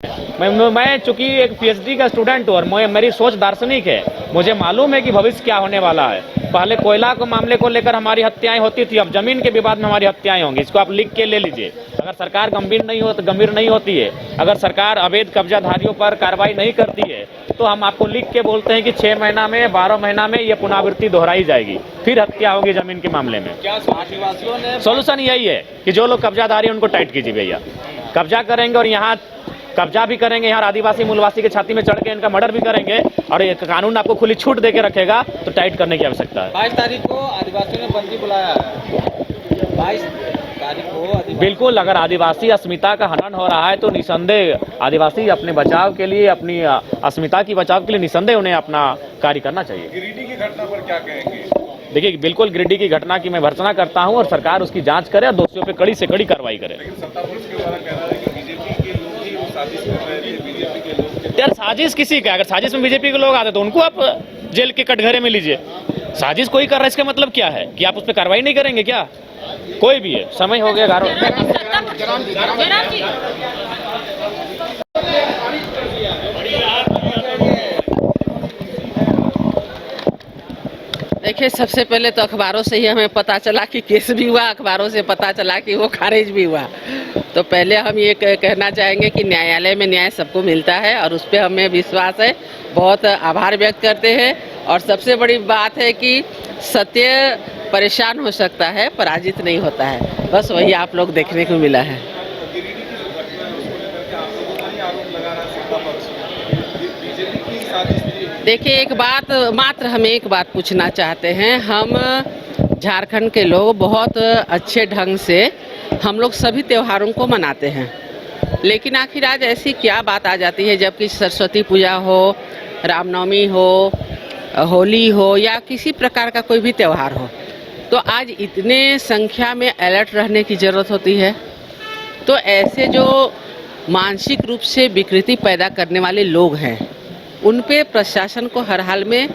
मैं चूंकि एक पीएचडी का स्टूडेंट हूँ और मेरी सोच दार्शनिक है। मुझे मालूम है कि भविष्य क्या होने वाला है। पहले कोयला को मामले को लेकर हमारी हत्याएं होती थी, अब जमीन के विवाद में हमारी हत्याएं होंगी। इसको आप लिख के ले लीजिए। अगर सरकार गंभीर नहीं होती है, अगर सरकार अवैध कब्जाधारियों पर कार्रवाई नहीं करती है, तो हम आपको लिख के बोलते हैं कि 6 महीना में 12 महीना में ये पुनरावृत्ति दोहराई जाएगी, फिर हत्या होगी जमीन के मामले में। क्या आदिवासियों ने सोल्यूशन यही है कि जो लोग कब्जाधारी उनको टाइट कीजिए भैया। कब्जा करेंगे और यहाँ कब्जा भी करेंगे, यहाँ आदिवासी मूलवासी के छाती में चढ़ के इनका मर्डर भी करेंगे और ये कानून आपको खुली छूट देके रखेगा, तो टाइट करने की आवश्यकता है। 22 तारीख को आदिवासियों ने बंदी बुलाया है। 22 तारीख को बिल्कुल, अगर आदिवासी अस्मिता का हनन हो रहा है तो निसंदेह आदिवासी अपने बचाव के लिए, अपनी अस्मिता की बचाव के लिए निसंदेह उन्हें अपना कार्य करना चाहिए। गिरिडीह की घटना पर क्या कहेंगे? देखिए, बिल्कुल गिरिडीह की घटना की मैं भर्त्सना करता हूं और सरकार उसकी जांच करे और दोषियों पे कड़ी से कड़ी कार्रवाई करे। लेकिन सत्ता पक्ष के द्वारा कह रहा है कि बीजेपी के लोग ही वो साजिश कर रहे थे, बीजेपी के लोग। यार साजिश किसी का? अगर साजिश में बीजेपी के लोग आते तो उनको आप जेल के कटघरे में लीजिए। साजिश कोई कर रहा है, इसका मतलब क्या है कि आप उस पर कार्रवाई नहीं करेंगे क्या? कोई भी है, समय हो गया। देखिए, सबसे पहले तो अखबारों से ही हमें पता चला कि केस भी हुआ, अखबारों से पता चला कि वो खारिज भी हुआ। तो पहले हम ये कहना चाहेंगे कि न्यायालय में न्याय सबको मिलता है और उस पर हमें विश्वास है। बहुत आभार व्यक्त करते हैं। और सबसे बड़ी बात है कि सत्य परेशान हो सकता है, पराजित नहीं होता है। बस वही आप लोग देखने को मिला है। देखिए, एक बात मात्र हम एक बात पूछना चाहते हैं। हम झारखंड के लोग बहुत अच्छे ढंग से हम लोग सभी त्योहारों को मनाते हैं, लेकिन आखिर आज ऐसी क्या बात आ जाती है, जबकि सरस्वती पूजा हो, रामनवमी हो, होली हो या किसी प्रकार का कोई भी त्यौहार हो, तो आज इतने संख्या में अलर्ट रहने की ज़रूरत होती है। तो ऐसे जो मानसिक रूप से विकृति पैदा करने वाले लोग हैं, उन पे प्रशासन को हर हाल में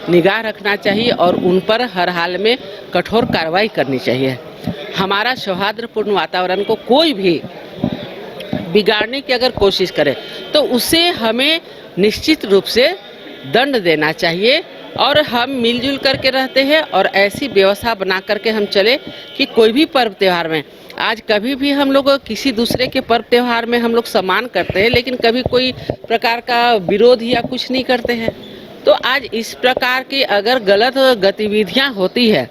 निगाह रखना चाहिए और उन पर हर हाल में कठोर कार्रवाई करनी चाहिए। हमारा सौहार्दपूर्ण वातावरण को कोई भी बिगाड़ने की अगर कोशिश करे तो उसे हमें निश्चित रूप से दंड देना चाहिए। और हम मिलजुल करके रहते हैं और ऐसी व्यवस्था बना करके हम चले कि कोई भी पर्व त्यौहार में, आज कभी भी हम लोग किसी दूसरे के पर्व त्यौहार में हम लोग सम्मान करते हैं, लेकिन कभी कोई प्रकार का विरोध या कुछ नहीं करते हैं। तो आज इस प्रकार की अगर गलत गतिविधियां होती है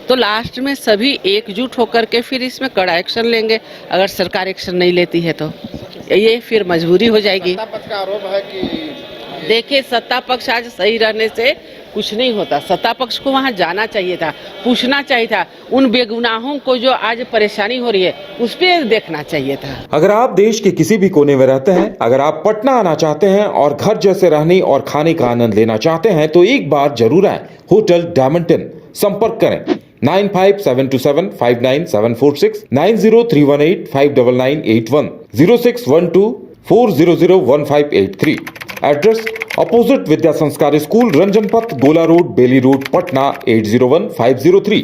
तो लास्ट में सभी एकजुट होकर के फिर इसमें कड़ा एक्शन लेंगे। अगर सरकार एक्शन नहीं लेती है तो ये फिर मजबूरी हो जाएगी। सत्ता पक्ष का आरोप है कि देखिए, सत्ता पक्ष आज सही रहने से कुछ नहीं होता। सत्ता पक्ष को वहां जाना चाहिए था, पूछना चाहिए था। उन बेगुनाहों को जो आज परेशानी हो रही है उस पर देखना चाहिए था। अगर आप देश के किसी भी कोने में रहते हैं, अगर आप पटना आना चाहते हैं और घर जैसे रहने और खाने का आनंद लेना चाहते हैं, तो एक बार जरूर आए होटल डायमंड इन। संपर्क करें 9572759746, 9031859981, 0612400153। एड्रेस अपोजिट विद्या संस्कार स्कूल, रंजन पथ, गोला रोड, बेली रोड, पटना 801503।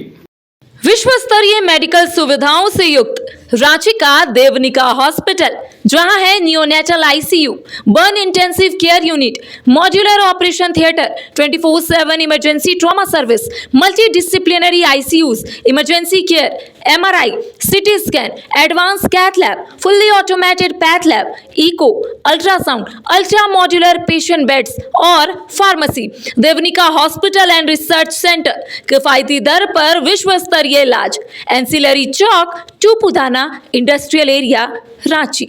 विश्व स्तरीय मेडिकल सुविधाओं से युक्त रांची का देवनिका हॉस्पिटल, जहां है neonatal ICU, burn intensive care unit, modular operation theatre, 24/7 emergency trauma service, multi disciplinary ICUs, emergency care, MRI, CT scan, advance cath lab, fully automated path lab, echo, ultrasound, ultra modular patient beds और pharmacy. Devnika hospital and research centre, किफायती दर पर विश्व स्तरीय इलाज, ancillary Chowk, Tupudana industrial area, Ranchi.